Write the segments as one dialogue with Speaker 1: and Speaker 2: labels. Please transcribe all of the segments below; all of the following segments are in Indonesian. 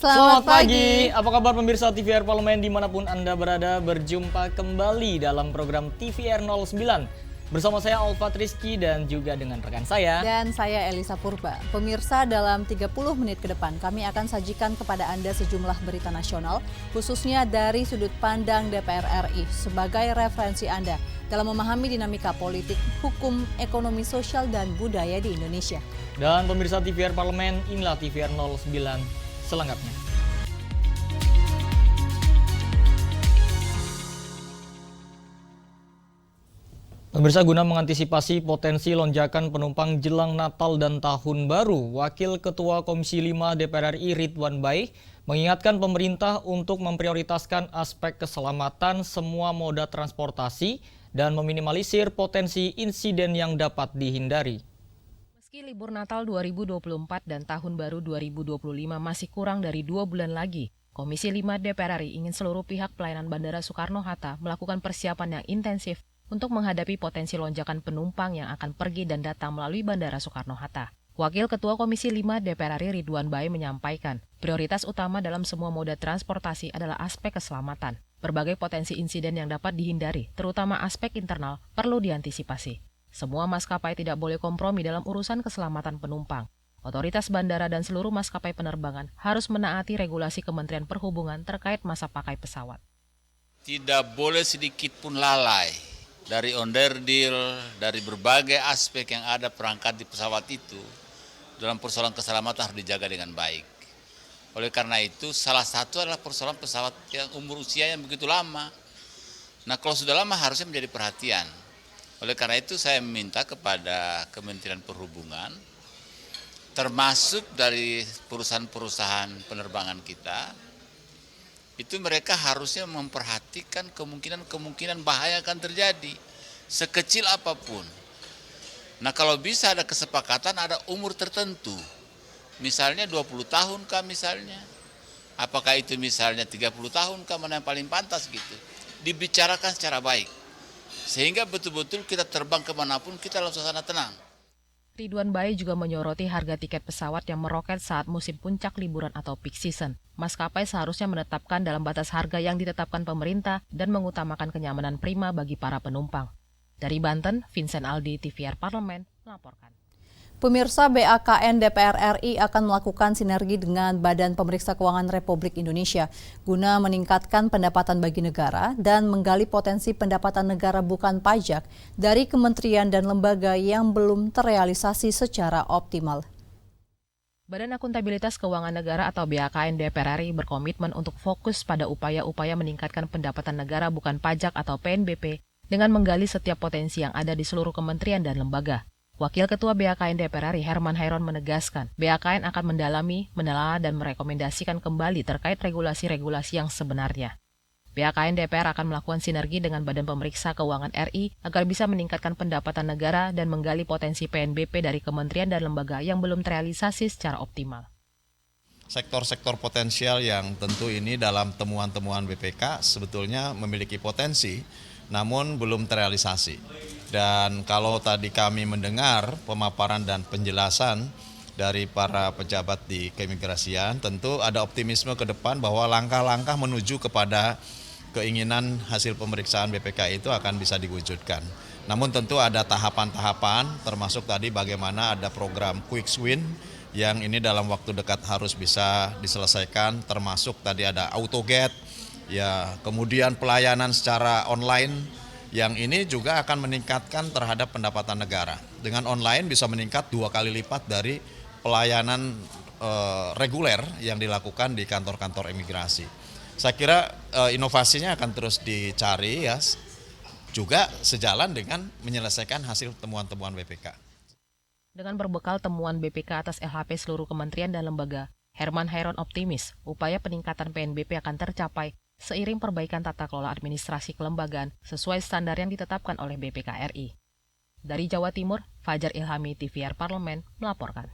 Speaker 1: Selamat pagi. Apa kabar pemirsa TVR Parlemen dimanapun Anda berada? Berjumpa kembali dalam program TVR 09. Bersama saya Alfat Rizky dan juga dengan rekan saya.
Speaker 2: Dan saya Elisa Purba. Pemirsa, dalam 30 menit ke depan kami akan sajikan kepada Anda sejumlah berita nasional, khususnya dari sudut pandang DPR RI sebagai referensi Anda dalam memahami dinamika politik, hukum, ekonomi, sosial, dan budaya di Indonesia.
Speaker 1: Dan pemirsa TVR Parlemen, inilah TVR 09 selengkapnya. Pemirsa, guna mengantisipasi potensi lonjakan penumpang jelang Natal dan Tahun Baru, Wakil Ketua Komisi 5 DPR RI Ridwan Baik mengingatkan pemerintah untuk memprioritaskan aspek keselamatan semua moda transportasi dan meminimalisir potensi insiden yang dapat dihindari.
Speaker 3: Meski libur Natal 2024 dan Tahun Baru 2025 masih kurang dari 2 bulan lagi, Komisi 5 DPR RI ingin seluruh pihak pelayanan Bandara Soekarno-Hatta melakukan persiapan yang intensif untuk menghadapi potensi lonjakan penumpang yang akan pergi dan datang melalui Bandara Soekarno-Hatta. Wakil Ketua Komisi 5 DPR RI Ridwan Baik menyampaikan, prioritas utama dalam semua moda transportasi adalah aspek keselamatan. Berbagai potensi insiden yang dapat dihindari, terutama aspek internal, perlu diantisipasi. Semua maskapai tidak boleh kompromi dalam urusan keselamatan penumpang. Otoritas bandara dan seluruh maskapai penerbangan harus menaati regulasi Kementerian Perhubungan terkait masa pakai pesawat.
Speaker 4: Tidak boleh sedikit pun lalai dari onderdil, dari berbagai aspek yang ada perangkat di pesawat itu dalam persoalan keselamatan harus dijaga dengan baik. Oleh karena itu, salah satu adalah persoalan pesawat yang umur usia yang begitu lama. Nah, kalau sudah lama harusnya menjadi perhatian. Oleh karena itu saya meminta kepada Kementerian Perhubungan, termasuk dari perusahaan-perusahaan penerbangan kita, itu mereka harusnya memperhatikan kemungkinan bahaya akan terjadi, sekecil apapun. Nah, kalau bisa ada kesepakatan, ada umur tertentu, misalnya 20 tahun kah misalnya, apakah itu misalnya 30 tahun kah, mana yang paling pantas gitu, dibicarakan secara baik. Sehingga betul-betul kita terbang kemanapun kita dalam suasana tenang.
Speaker 3: Ridwan Baik juga menyoroti harga tiket pesawat yang meroket saat musim puncak liburan atau peak season. Maskapai seharusnya menetapkan dalam batas harga yang ditetapkan pemerintah dan mengutamakan kenyamanan prima bagi para penumpang. Dari Banten, Vincent Aldi, TVR Parlemen, melaporkan.
Speaker 2: Pemirsa, BAKN DPR RI akan melakukan sinergi dengan Badan Pemeriksa Keuangan Republik Indonesia guna meningkatkan pendapatan bagi negara dan menggali potensi pendapatan negara bukan pajak dari kementerian dan lembaga yang belum terrealisasi secara optimal.
Speaker 3: Badan Akuntabilitas Keuangan Negara atau BAKN DPR RI berkomitmen untuk fokus pada upaya-upaya meningkatkan pendapatan negara bukan pajak atau PNBP dengan menggali setiap potensi yang ada di seluruh kementerian dan lembaga. Wakil Ketua BAKN DPR RI Herman Hairon menegaskan, BAKN akan mendalami, menelaah, dan merekomendasikan kembali terkait regulasi-regulasi yang sebenarnya. BAKN DPR akan melakukan sinergi dengan Badan Pemeriksa Keuangan RI agar bisa meningkatkan pendapatan negara dan menggali potensi PNBP dari kementerian dan lembaga yang belum terrealisasi secara optimal.
Speaker 5: Sektor-sektor potensial yang tentu ini dalam temuan-temuan BPK sebetulnya memiliki potensi, namun belum terrealisasi. Dan kalau tadi kami mendengar pemaparan dan penjelasan dari para pejabat di keimigrasian, tentu ada optimisme ke depan bahwa langkah-langkah menuju kepada keinginan hasil pemeriksaan BPK itu akan bisa diwujudkan. Namun tentu ada tahapan-tahapan, termasuk tadi bagaimana ada program Quick Win yang ini dalam waktu dekat harus bisa diselesaikan, termasuk tadi ada AutoGate, ya, kemudian pelayanan secara online, yang ini juga akan meningkatkan terhadap pendapatan negara. Dengan online bisa meningkat 2 kali lipat dari pelayanan reguler yang dilakukan di kantor-kantor imigrasi. Saya kira inovasinya akan terus dicari ya, juga sejalan dengan menyelesaikan hasil temuan-temuan BPK.
Speaker 3: Dengan berbekal temuan BPK atas LHP seluruh kementerian dan lembaga, Herman Hairon optimis upaya peningkatan PNBP akan tercapai seiring perbaikan tata kelola administrasi kelembagaan sesuai standar yang ditetapkan oleh BPK RI. Dari Jawa Timur, Fajar Ilhami, TVR Parlemen, melaporkan.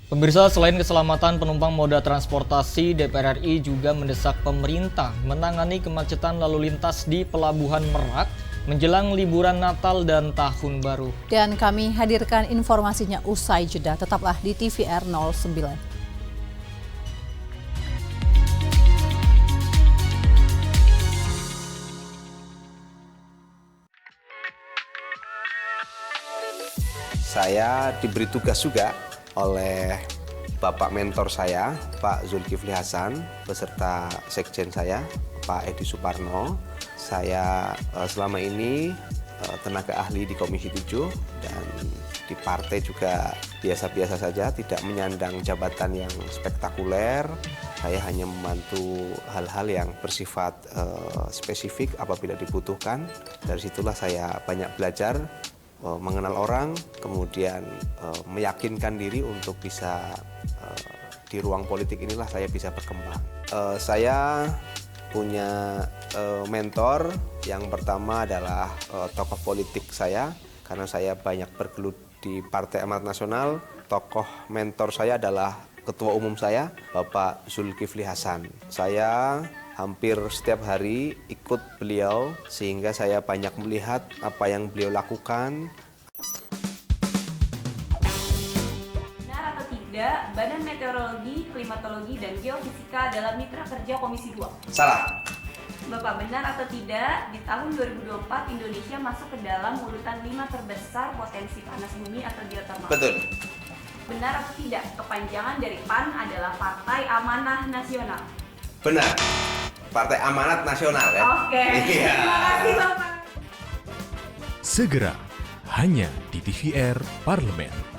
Speaker 1: Pemirsa, selain keselamatan penumpang moda transportasi, DPR RI juga mendesak pemerintah menangani kemacetan lalu lintas di Pelabuhan Merak menjelang liburan Natal dan Tahun Baru.
Speaker 2: Dan kami hadirkan informasinya usai jeda. Tetaplah di TVR 09.
Speaker 6: Saya diberi tugas juga oleh Bapak mentor saya, Pak Zulkifli Hasan, beserta Sekjen saya, Pak Edi Suparno. Saya selama ini tenaga ahli di Komisi 7 dan di partai juga biasa-biasa saja, tidak menyandang jabatan yang spektakuler. Saya hanya membantu hal-hal yang bersifat spesifik apabila dibutuhkan. Dari situlah saya banyak belajar, mengenal orang, kemudian meyakinkan diri untuk bisa di ruang politik inilah saya bisa berkembang. Saya punya mentor, yang pertama adalah tokoh politik saya, karena saya banyak bergelut di Partai Amanat Nasional. Tokoh mentor saya adalah Ketua Umum saya, Bapak Zulkifli Hasan. Saya hampir setiap hari ikut beliau, sehingga saya banyak melihat apa yang beliau lakukan.
Speaker 7: Benar atau tidak, Badan Meteorologi, Klimatologi, dan Geofisika adalah mitra kerja Komisi 2?
Speaker 6: Salah.
Speaker 7: Bapak, benar atau tidak, di tahun 2024 Indonesia masuk ke dalam urutan 5 terbesar potensi panas bumi atau geotermal?
Speaker 6: Betul.
Speaker 7: Benar atau tidak, kepanjangan dari PAN adalah Partai Amanah Nasional?
Speaker 6: Benar. Partai Amanat Nasional ya.
Speaker 7: Oke,
Speaker 6: Iya.
Speaker 7: terima kasih Bapak.
Speaker 8: Segera, hanya di TVR Parlemen.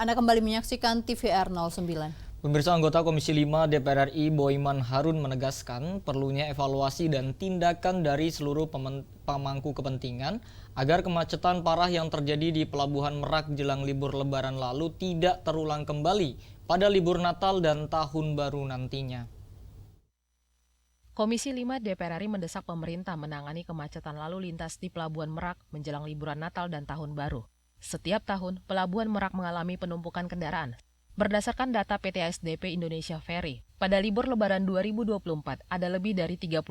Speaker 2: Anda kembali menyaksikan TVR 09.
Speaker 1: Pemirsa, anggota Komisi 5 DPR RI Boyman Harun menegaskan perlunya evaluasi dan tindakan dari seluruh pemangku kepentingan agar kemacetan parah yang terjadi di Pelabuhan Merak jelang libur Lebaran lalu tidak terulang kembali pada libur Natal dan Tahun Baru nantinya.
Speaker 3: Komisi 5 DPR RI mendesak pemerintah menangani kemacetan lalu lintas di Pelabuhan Merak menjelang liburan Natal dan Tahun Baru. Setiap tahun, Pelabuhan Merak mengalami penumpukan kendaraan. Berdasarkan data PT ASDP Indonesia Ferry, pada libur Lebaran 2024 ada lebih dari 33.000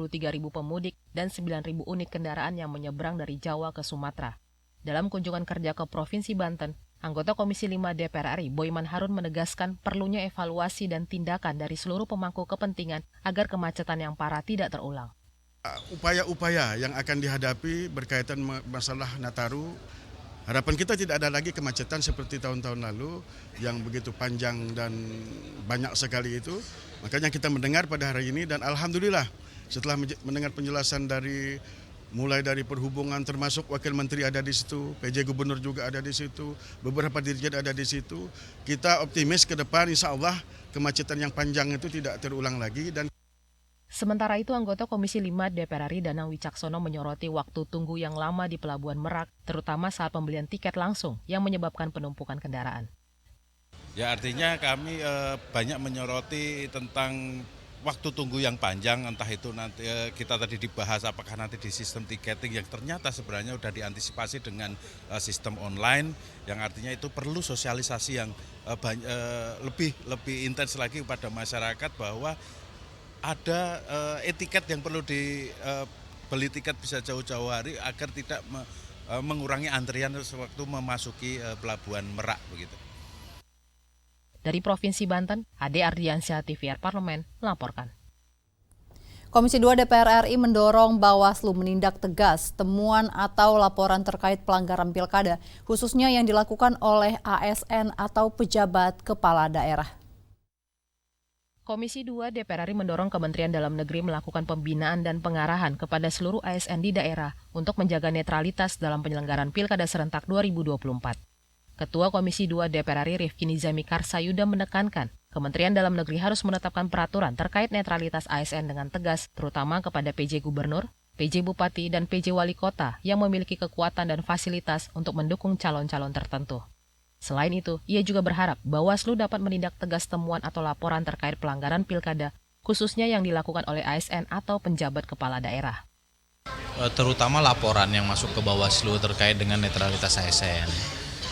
Speaker 3: pemudik dan 9.000 unit kendaraan yang menyeberang dari Jawa ke Sumatera. Dalam kunjungan kerja ke Provinsi Banten, anggota Komisi 5 DPR RI Boyman Harun menegaskan perlunya evaluasi dan tindakan dari seluruh pemangku kepentingan agar kemacetan yang parah tidak terulang.
Speaker 9: Upaya-upaya yang akan dihadapi berkaitan masalah Nataru, harapan kita tidak ada lagi kemacetan seperti tahun-tahun lalu yang begitu panjang dan banyak sekali itu. Makanya kita mendengar pada hari ini dan alhamdulillah setelah mendengar penjelasan mulai dari perhubungan termasuk Wakil Menteri ada di situ, PJ Gubernur juga ada di situ, beberapa dirjen ada di situ. Kita optimis ke depan insya Allah kemacetan yang panjang itu tidak terulang lagi.
Speaker 3: Sementara itu, anggota Komisi 5 DPR RI Danang Wicaksono menyoroti waktu tunggu yang lama di Pelabuhan Merak, terutama saat pembelian tiket langsung yang menyebabkan penumpukan kendaraan.
Speaker 10: Ya artinya kami banyak menyoroti tentang waktu tunggu yang panjang, entah itu nanti kita tadi dibahas apakah nanti di sistem tiketing yang ternyata sebenarnya sudah diantisipasi dengan sistem online, yang artinya itu perlu sosialisasi yang lebih intens lagi kepada masyarakat bahwa ada etiket yang perlu beli tiket bisa jauh-jauh hari agar tidak mengurangi antrian sewaktu memasuki Pelabuhan Merak begitu.
Speaker 3: Dari Provinsi Banten, Ade Ardiansyah, TVR Parlemen, melaporkan.
Speaker 2: Komisi 2 DPR RI mendorong Bawaslu menindak tegas temuan atau laporan terkait pelanggaran pilkada, khususnya yang dilakukan oleh ASN atau pejabat kepala daerah.
Speaker 3: Komisi 2 DPR RI mendorong Kementerian Dalam Negeri melakukan pembinaan dan pengarahan kepada seluruh ASN di daerah untuk menjaga netralitas dalam penyelenggaraan Pilkada Serentak 2024. Ketua Komisi 2 DPR RI Rifki Nizami Karsayuda menekankan, Kementerian Dalam Negeri harus menetapkan peraturan terkait netralitas ASN dengan tegas, terutama kepada PJ Gubernur, PJ Bupati, dan PJ Wali Kota yang memiliki kekuatan dan fasilitas untuk mendukung calon-calon tertentu. Selain itu, ia juga berharap Bawaslu dapat menindak tegas temuan atau laporan terkait pelanggaran pilkada, khususnya yang dilakukan oleh ASN atau penjabat kepala daerah.
Speaker 11: Terutama laporan yang masuk ke Bawaslu terkait dengan netralitas ASN.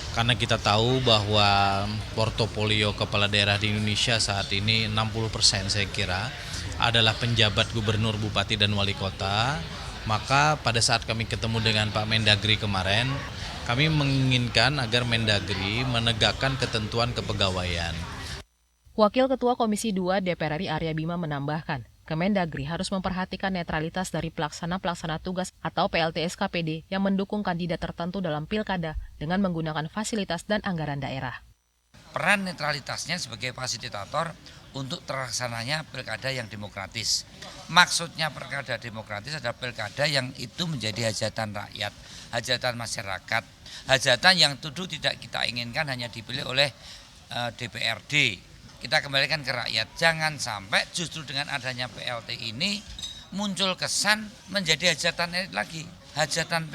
Speaker 11: Karena kita tahu bahwa portofolio kepala daerah di Indonesia saat ini 60% saya kira adalah penjabat gubernur, bupati, dan wali kota. Maka pada saat kami ketemu dengan Pak Mendagri kemarin, kami menginginkan agar Mendagri menegakkan ketentuan kepegawaian.
Speaker 3: Wakil Ketua Komisi 2 DPR RI Arya Bima menambahkan, Kemendagri harus memperhatikan netralitas dari pelaksana-pelaksana tugas atau PLT-SKPD yang mendukung kandidat tertentu dalam pilkada dengan menggunakan fasilitas dan anggaran daerah.
Speaker 12: Peran netralitasnya sebagai fasilitator untuk terlaksananya pilkada yang demokratis. Maksudnya pilkada demokratis adalah pilkada yang itu menjadi hajatan rakyat, hajatan masyarakat, hajatan yang tuduh tidak kita inginkan hanya dipilih oleh DPRD. Kita kembalikan ke rakyat, jangan sampai justru dengan adanya PLT ini muncul kesan menjadi hajatan elit lagi, hajatan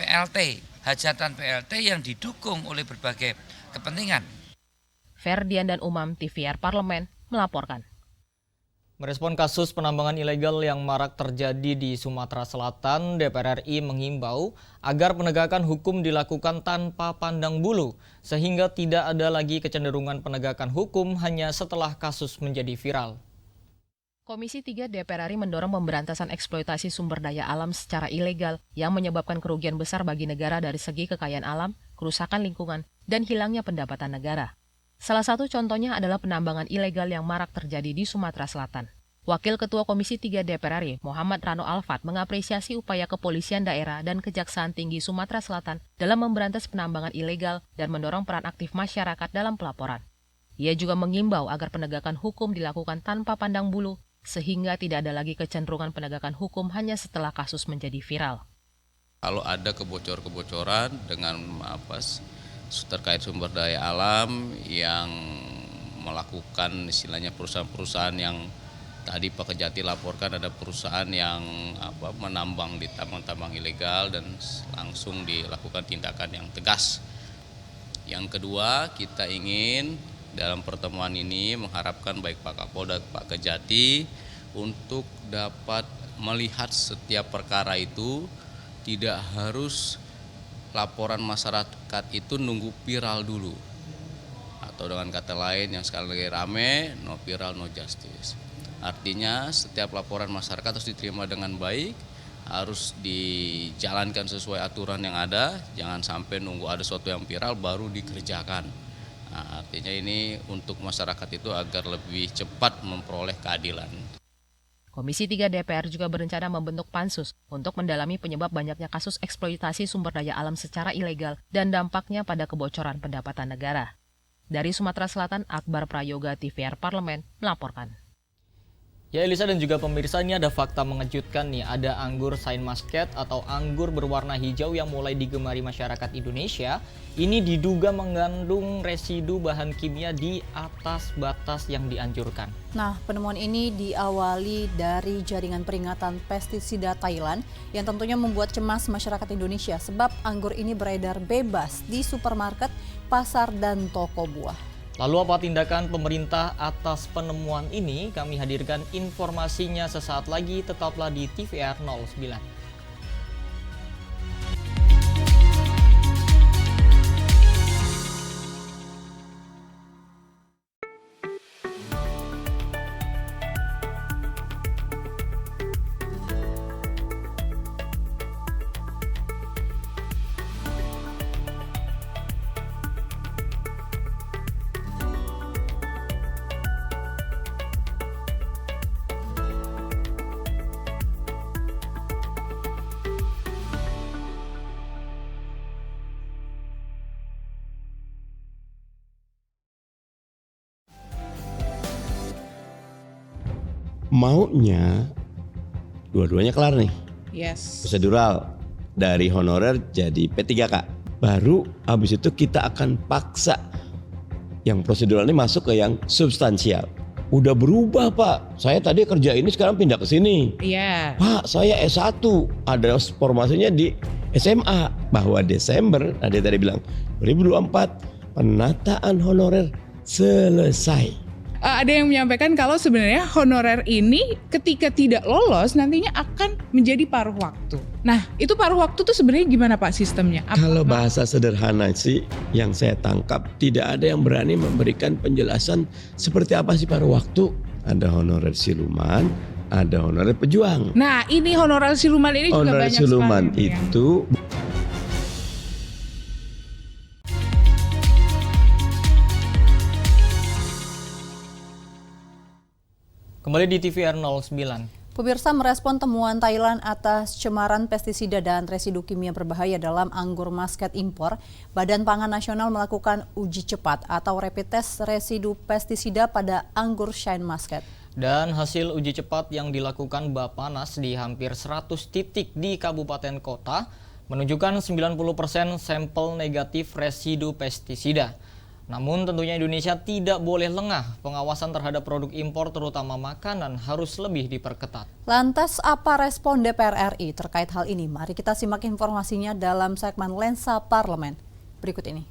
Speaker 12: PLT yang didukung oleh berbagai kepentingan.
Speaker 3: Ferdian dan Umam, TVR Parlemen, melaporkan.
Speaker 1: Merespon kasus penambangan ilegal yang marak terjadi di Sumatera Selatan, DPR RI menghimbau agar penegakan hukum dilakukan tanpa pandang bulu, sehingga tidak ada lagi kecenderungan penegakan hukum hanya setelah kasus menjadi viral.
Speaker 3: Komisi 3 DPR RI mendorong pemberantasan eksploitasi sumber daya alam secara ilegal yang menyebabkan kerugian besar bagi negara dari segi kekayaan alam, kerusakan lingkungan, dan hilangnya pendapatan negara. Salah satu contohnya adalah penambangan ilegal yang marak terjadi di Sumatera Selatan. Wakil Ketua Komisi 3 DPR RI, Muhammad Rano Alfat, mengapresiasi upaya kepolisian daerah dan Kejaksaan Tinggi Sumatera Selatan dalam memberantas penambangan ilegal dan mendorong peran aktif masyarakat dalam pelaporan. Ia juga mengimbau agar penegakan hukum dilakukan tanpa pandang bulu, sehingga tidak ada lagi kecenderungan penegakan hukum hanya setelah kasus menjadi viral.
Speaker 13: Kalau ada kebocoran dengan terkait sumber daya alam yang melakukan istilahnya perusahaan-perusahaan yang tadi Pak Kejati laporkan ada perusahaan yang menambang di tambang-tambang ilegal dan langsung dilakukan tindakan yang tegas. Yang kedua, kita ingin dalam pertemuan ini mengharapkan baik Pak Kapolda, Pak Kejati untuk dapat melihat setiap perkara itu tidak harus laporan masyarakat itu nunggu viral dulu. Atau dengan kata lain yang sekarang lagi rame, no viral, no justice. Artinya setiap laporan masyarakat harus diterima dengan baik, harus dijalankan sesuai aturan yang ada, jangan sampai nunggu ada sesuatu yang viral baru dikerjakan. Nah, artinya ini untuk masyarakat itu agar lebih cepat memperoleh keadilan.
Speaker 3: Komisi 3 DPR juga berencana membentuk pansus untuk mendalami penyebab banyaknya kasus eksploitasi sumber daya alam secara ilegal dan dampaknya pada kebocoran pendapatan negara. Dari Sumatera Selatan, Akbar Prayoga, TVR Parlemen, melaporkan.
Speaker 1: Ya Elisa dan juga pemirsa, ini ada fakta mengejutkan nih. Ada anggur Saint Muscat atau anggur berwarna hijau yang mulai digemari masyarakat Indonesia. Ini diduga mengandung residu bahan kimia di atas batas yang dianjurkan.
Speaker 2: Nah, penemuan ini diawali dari jaringan peringatan pestisida Thailand yang tentunya membuat cemas masyarakat Indonesia, sebab anggur ini beredar bebas di supermarket, pasar, dan toko buah.
Speaker 1: Lalu apa tindakan pemerintah atas penemuan ini? Kami hadirkan informasinya sesaat lagi, tetaplah di TVR 09.
Speaker 14: Maunya dua-duanya kelar nih.
Speaker 15: Yes.
Speaker 14: Prosedural dari honorer jadi P3K. Baru habis itu kita akan paksa yang prosedural ini masuk ke yang substansial. Udah berubah Pak, saya tadi kerja ini sekarang pindah ke sini.
Speaker 15: Iya.
Speaker 14: Pak, saya S1, ada formasinya di SMA. Bahwa Desember, dia tadi bilang 2024 penataan honorer selesai.
Speaker 15: Ada yang menyampaikan kalau sebenarnya honorer ini ketika tidak lolos nantinya akan menjadi paruh waktu. Nah, itu paruh waktu tuh sebenarnya gimana Pak sistemnya?
Speaker 14: Kalau bahasa sederhana sih yang saya tangkap, tidak ada yang berani memberikan penjelasan seperti apa sih paruh waktu. Ada honorer siluman, ada honorer pejuang.
Speaker 15: Nah, ini honorer siluman ini juga banyak sekali.
Speaker 14: Honorer siluman itu
Speaker 1: Kembali di TVR 09.
Speaker 2: Pemirsa merespon temuan Thailand atas cemaran pestisida dan residu kimia berbahaya dalam anggur masket impor, Badan Pangan Nasional melakukan uji cepat atau rapid test residu pestisida pada anggur Shine Muscat.
Speaker 1: Dan hasil uji cepat yang dilakukan Bappenas di hampir 100 titik di kabupaten kota menunjukkan 90% sampel negatif residu pestisida. Namun tentunya Indonesia tidak boleh lengah. Pengawasan terhadap produk impor terutama makanan harus lebih diperketat.
Speaker 2: Lantas apa respon DPR RI terkait hal ini? Mari kita simak informasinya dalam segmen Lensa Parlemen berikut ini.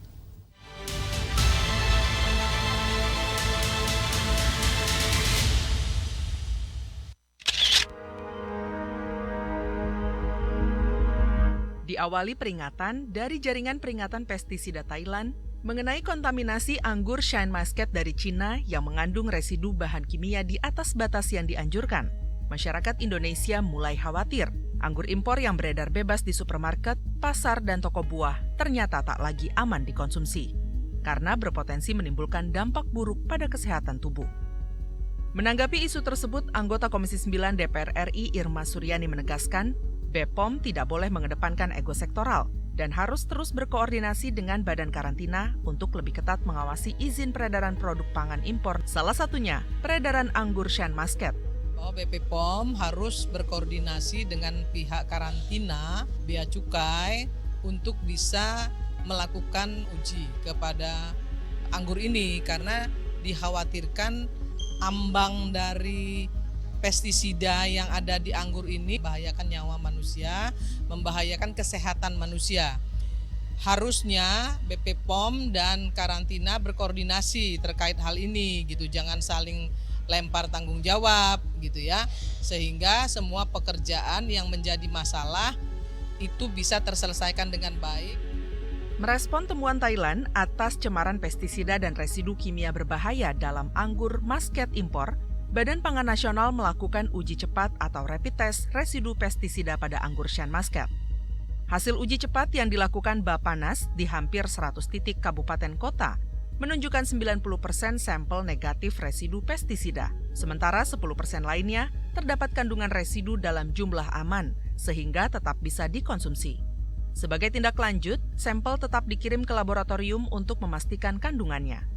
Speaker 16: Diawali peringatan dari Jaringan Peringatan Pestisida Thailand mengenai kontaminasi anggur Shine Muscat dari Cina yang mengandung residu bahan kimia di atas batas yang dianjurkan. Masyarakat Indonesia mulai khawatir anggur impor yang beredar bebas di supermarket, pasar, dan toko buah ternyata tak lagi aman dikonsumsi karena berpotensi menimbulkan dampak buruk pada kesehatan tubuh. Menanggapi isu tersebut, anggota Komisi 9 DPR RI Irma Suryani menegaskan, BPOM tidak boleh mengedepankan ego sektoral dan harus terus berkoordinasi dengan Badan Karantina untuk lebih ketat mengawasi izin peredaran produk pangan impor, salah satunya peredaran anggur Shine Muscat.
Speaker 17: BPOM harus berkoordinasi dengan pihak karantina, Bea Cukai untuk bisa melakukan uji kepada anggur ini karena dikhawatirkan ambang dari pestisida yang ada di anggur ini membahayakan nyawa manusia, membahayakan kesehatan manusia. Harusnya BPOM dan karantina berkoordinasi terkait hal ini gitu, jangan saling lempar tanggung jawab gitu ya, sehingga semua pekerjaan yang menjadi masalah itu bisa terselesaikan dengan baik.
Speaker 16: Merespon temuan Thailand atas cemaran pestisida dan residu kimia berbahaya dalam anggur Muscat impor, Badan Pangan Nasional melakukan uji cepat atau rapid test residu pestisida pada anggur Shine Muscat. Hasil uji cepat yang dilakukan Bappenas di hampir 100 titik kabupaten kota menunjukkan 90% sampel negatif residu pestisida, sementara 10% lainnya terdapat kandungan residu dalam jumlah aman sehingga tetap bisa dikonsumsi. Sebagai tindak lanjut, sampel tetap dikirim ke laboratorium untuk memastikan kandungannya.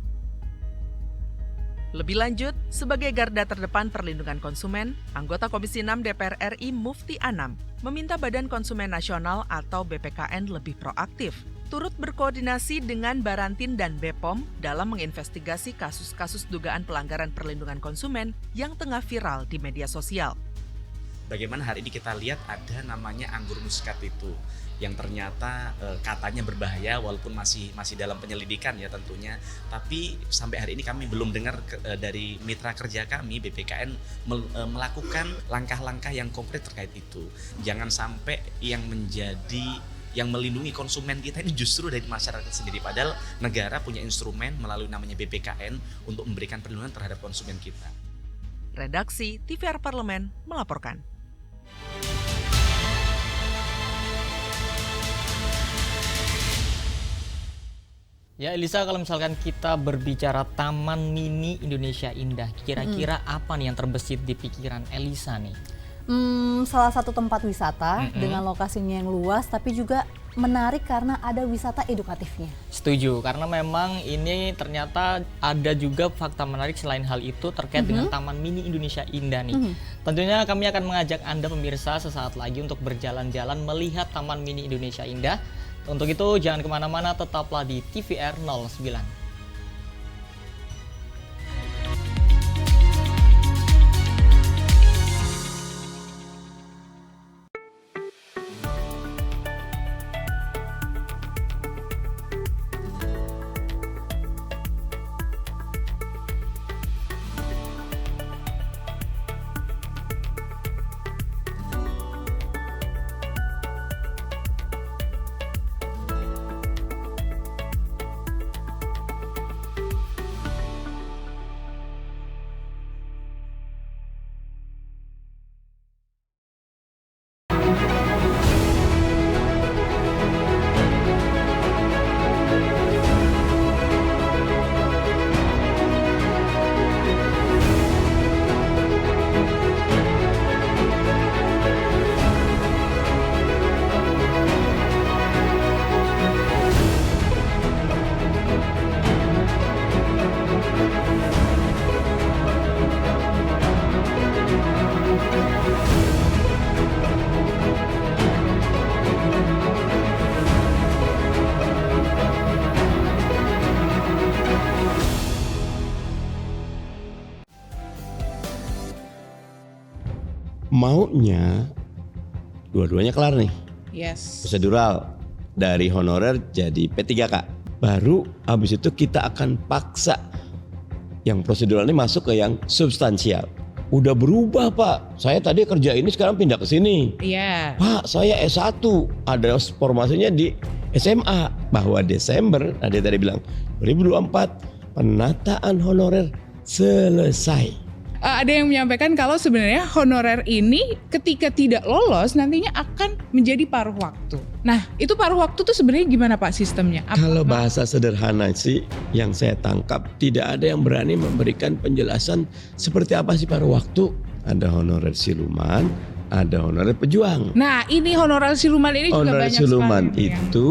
Speaker 16: Lebih lanjut, sebagai garda terdepan perlindungan konsumen, anggota Komisi 6 DPR RI Mufti Anam meminta Badan Konsumen Nasional atau BPKN lebih proaktif, turut berkoordinasi dengan Barantin dan BPOM dalam menginvestigasi kasus-kasus dugaan pelanggaran perlindungan konsumen yang tengah viral di media sosial.
Speaker 18: bagaimana hari ini kita lihat ada namanya anggur muskat itu yang ternyata katanya berbahaya walaupun masih dalam penyelidikan ya tentunya. Tapi sampai hari ini kami belum dengar dari mitra kerja kami BPKN melakukan langkah-langkah yang konkret terkait itu. Jangan sampai yang melindungi konsumen kita ini justru dari masyarakat sendiri. Padahal negara punya instrumen melalui namanya BPKN untuk memberikan perlindungan terhadap konsumen kita.
Speaker 16: Redaksi TVR Parlemen melaporkan.
Speaker 1: Ya Elisa, kalau misalkan kita berbicara Taman Mini Indonesia Indah, kira-kira apa nih yang terbesit di pikiran Elisa nih?
Speaker 2: Salah satu tempat wisata dengan lokasinya yang luas tapi juga menarik karena ada wisata edukatifnya.
Speaker 1: Setuju, karena memang ini ternyata ada juga fakta menarik selain hal itu terkait dengan Taman Mini Indonesia Indah nih. Tentunya kami akan mengajak Anda pemirsa sesaat lagi untuk berjalan-jalan melihat Taman Mini Indonesia Indah. Untuk itu jangan kemana-mana, tetaplah di TVR 09.
Speaker 14: Maunya dua-duanya kelar nih.
Speaker 15: Yes.
Speaker 14: Prosedural dari honorer jadi P3K. Baru habis itu kita akan paksa yang prosedural ini masuk ke yang substansial. Udah berubah Pak, saya tadi kerja ini sekarang pindah ke sini.
Speaker 15: Iya.
Speaker 14: Pak, saya S1, ada formasinya di SMA. Bahwa Desember, dia tadi bilang 2024 penataan honorer selesai.
Speaker 15: Ada yang menyampaikan kalau sebenarnya honorer ini ketika tidak lolos nantinya akan menjadi paruh waktu. Nah, itu paruh waktu tuh sebenarnya gimana Pak sistemnya?
Speaker 14: Kalau bahasa sederhana sih yang saya tangkap, tidak ada yang berani memberikan penjelasan seperti apa sih paruh waktu. Ada honorer siluman, ada honorer pejuang.
Speaker 15: Nah, ini honorer siluman ini juga
Speaker 14: honorer
Speaker 15: banyak
Speaker 14: siluman
Speaker 15: sekali.
Speaker 14: Itu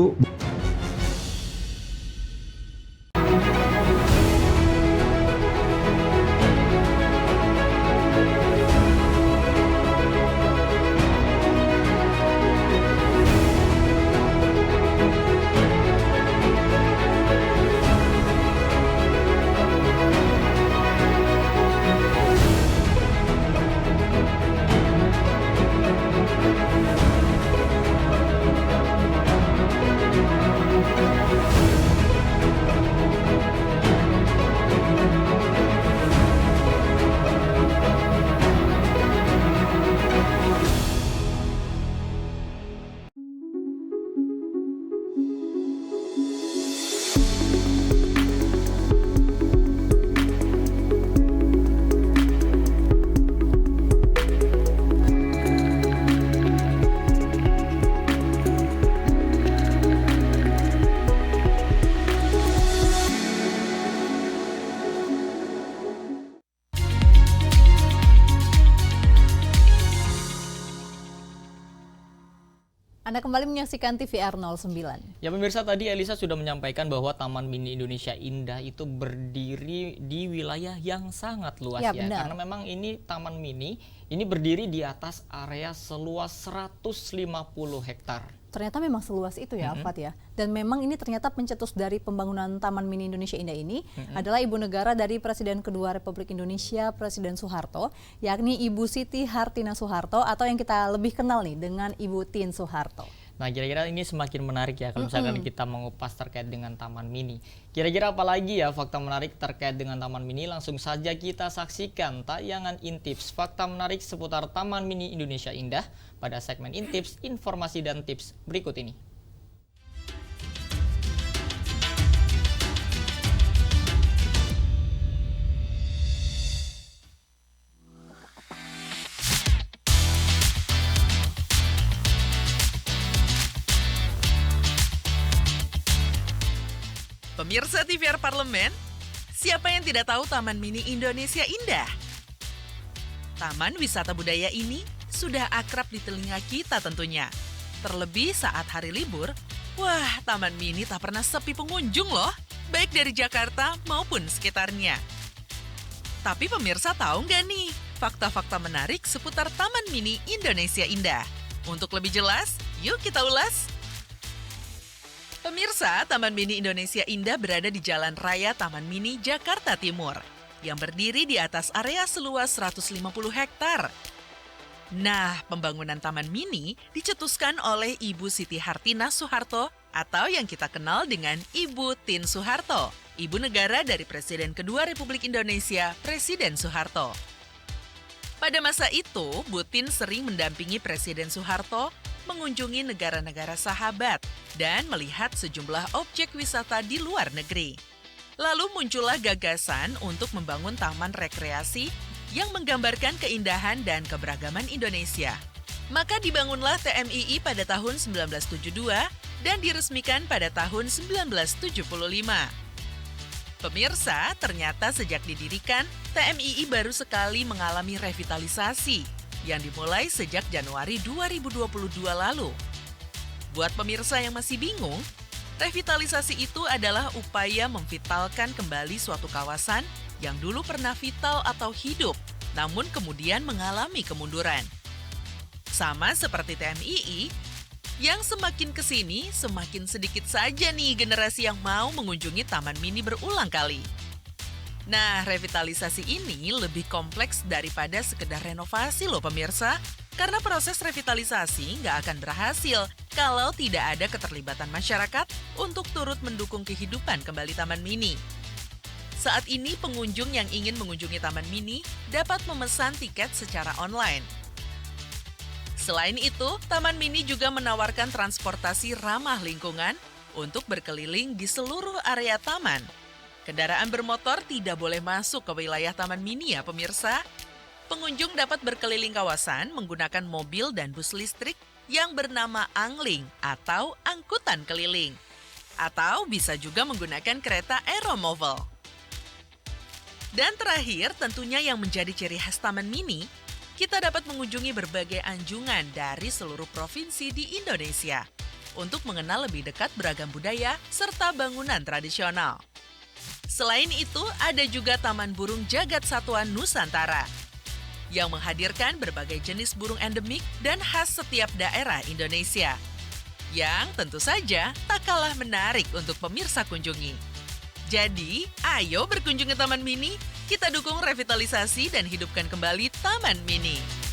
Speaker 2: Anda kembali menyaksikan TVR 09.
Speaker 1: Ya pemirsa, tadi Elisa sudah menyampaikan bahwa Taman Mini Indonesia Indah itu berdiri di wilayah yang sangat luas ya.
Speaker 2: Benar.
Speaker 1: Karena memang ini taman mini ini berdiri di atas area seluas 150 hektar.
Speaker 2: Ternyata memang seluas itu ya, Alfat ya. Dan memang ini ternyata pencetus dari pembangunan Taman Mini Indonesia Indah ini adalah ibu negara dari Presiden kedua Republik Indonesia, Presiden Soeharto, yakni Ibu Siti Hartina Soeharto atau yang kita lebih kenal nih dengan Ibu Tien Soeharto.
Speaker 1: Nah, kira-kira ini semakin menarik ya kalau misalkan kita mengupas terkait dengan Taman Mini. Kira-kira apa lagi ya fakta menarik terkait dengan Taman Mini? Langsung saja kita saksikan tayangan Intips, fakta menarik seputar Taman Mini Indonesia Indah pada segmen Intips, informasi dan tips berikut ini.
Speaker 16: Pemirsa TVR Parlemen, siapa yang tidak tahu Taman Mini Indonesia Indah? Taman wisata budaya ini sudah akrab di telinga kita tentunya. Terlebih saat hari libur, wah Taman Mini tak pernah sepi pengunjung loh, baik dari Jakarta maupun sekitarnya. Tapi pemirsa tahu nggak nih fakta-fakta menarik seputar Taman Mini Indonesia Indah? Untuk lebih jelas, yuk kita ulas. Pemirsa, Taman Mini Indonesia Indah berada di Jalan Raya Taman Mini, Jakarta Timur, yang berdiri di atas area seluas 150 hektar. Nah, pembangunan Taman Mini dicetuskan oleh Ibu Siti Hartina Soeharto atau yang kita kenal dengan Ibu Tien Soeharto, ibu negara dari Presiden kedua Republik Indonesia, Presiden Soeharto. Pada masa itu, Bu Tien sering mendampingi Presiden Soeharto mengunjungi negara-negara sahabat dan melihat sejumlah objek wisata di luar negeri. Lalu muncullah gagasan untuk membangun taman rekreasi yang menggambarkan keindahan dan keberagaman Indonesia. Maka dibangunlah TMII pada tahun 1972 dan diresmikan pada tahun 1975. Pemirsa, ternyata sejak didirikan, TMII baru sekali mengalami revitalisasi yang dimulai sejak Januari 2022 lalu. Buat pemirsa yang masih bingung, revitalisasi itu adalah upaya memvitalkan kembali suatu kawasan yang dulu pernah vital atau hidup, namun kemudian mengalami kemunduran. Sama seperti TMII, yang semakin kesini semakin sedikit saja nih generasi yang mau mengunjungi Taman Mini berulang kali. Nah, revitalisasi ini lebih kompleks daripada sekedar renovasi loh pemirsa. Karena proses revitalisasi nggak akan berhasil kalau tidak ada keterlibatan masyarakat untuk turut mendukung kehidupan kembali Taman Mini. Saat ini pengunjung yang ingin mengunjungi Taman Mini dapat memesan tiket secara online. Selain itu, Taman Mini juga menawarkan transportasi ramah lingkungan untuk berkeliling di seluruh area taman. Kendaraan bermotor tidak boleh masuk ke wilayah Taman Mini ya pemirsa. Pengunjung dapat berkeliling kawasan menggunakan mobil dan bus listrik yang bernama Angling atau angkutan keliling. Atau bisa juga menggunakan kereta Aeromoval. Dan terakhir tentunya yang menjadi ciri khas Taman Mini, kita dapat mengunjungi berbagai anjungan dari seluruh provinsi di Indonesia untuk mengenal lebih dekat beragam budaya serta bangunan tradisional. Selain itu, ada juga Taman Burung Jagat Satwa Nusantara yang menghadirkan berbagai jenis burung endemik dan khas setiap daerah Indonesia yang tentu saja tak kalah menarik untuk pemirsa kunjungi. Jadi, ayo berkunjung ke Taman Mini, kita dukung revitalisasi dan hidupkan kembali Taman Mini.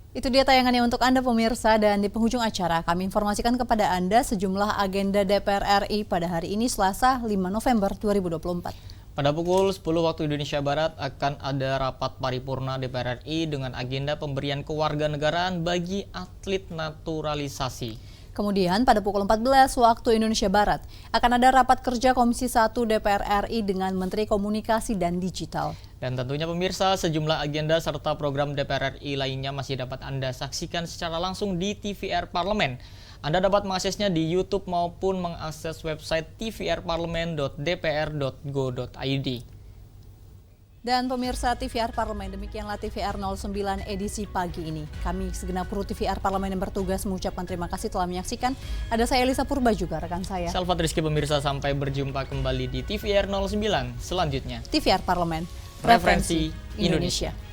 Speaker 2: Itu dia tayangannya untuk Anda pemirsa, dan di penghujung acara kami informasikan kepada Anda sejumlah agenda DPR RI pada hari ini Selasa 5 November 2024.
Speaker 1: Pada pukul 10 waktu Indonesia Barat akan ada rapat paripurna DPR RI dengan agenda pemberian kewarganegaraan bagi atlet naturalisasi.
Speaker 2: Kemudian pada pukul 14 waktu Indonesia Barat akan ada rapat kerja Komisi 1 DPR RI dengan Menteri Komunikasi dan Digital.
Speaker 1: Dan tentunya pemirsa, sejumlah agenda serta program DPR RI lainnya masih dapat Anda saksikan secara langsung di TVR Parlemen. Anda dapat mengaksesnya di YouTube maupun mengakses website tvrparlemen.dpr.go.id.
Speaker 2: Dan pemirsa TVR Parlemen, demikianlah TVR 09 edisi pagi ini. Kami segenap kru TVR Parlemen yang bertugas mengucapkan terima kasih telah menyaksikan. Ada saya Elisa Purba juga rekan saya.
Speaker 1: Salvat Rizky pemirsa, sampai berjumpa kembali di TVR 09 selanjutnya.
Speaker 2: TVR Parlemen, referensi Indonesia.